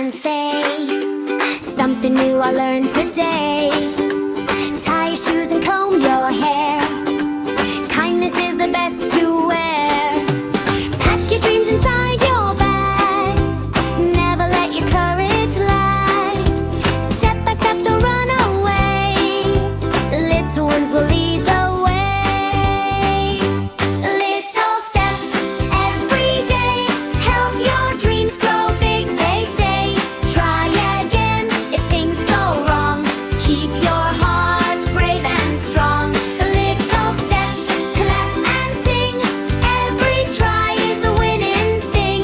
and say something new I learned today. Tie your shoes and comb your hair. Kindness is the best to wear. Pack your dreams inside your bag. Never let your courage lag. Step by step, don't run away. Little ones will lead the way. Little steps every day help your dreams grow big, they say. Try again if things go wrong. Keep your heart brave and strong. Little steps, clap and sing. Every try is a winning thing.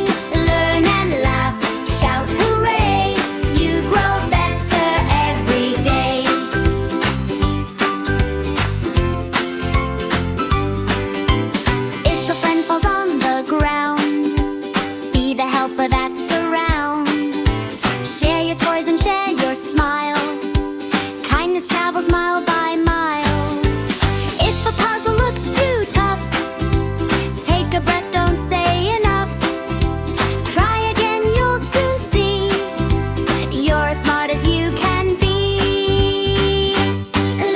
Learn and laugh, shout hooray. You grow better every day. If a friend falls on the ground, be the helper that's around. Share your toys and share your smile. Kindness travels mile by mile. If a puzzle looks too tough, take a breath, don't say enough. Try again, you'll soon see. You're as smart as you can be.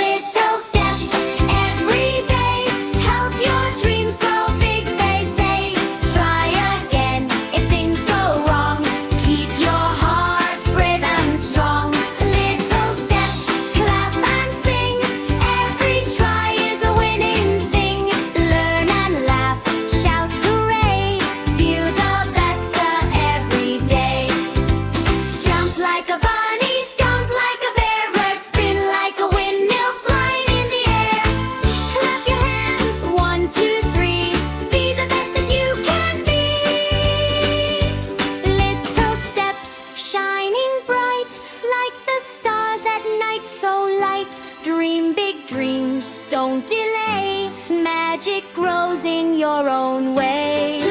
Little steps every day help your dreams grow big, they say. Try again if things go wrong. Keep your heart brave and strong. Little steps, clap and sing. Every try is a winning thing. Learn and laugh, shout hooray. View the better every day. Jump like a bunny, stomp like a bear, or spin like a windmill flying in the air. Clap your hands, 1, 2, 3. Be the best that you can be. Little steps shining bright like the stars at night, so light. Dream big dreams, don't delay. Magic grows in your own way.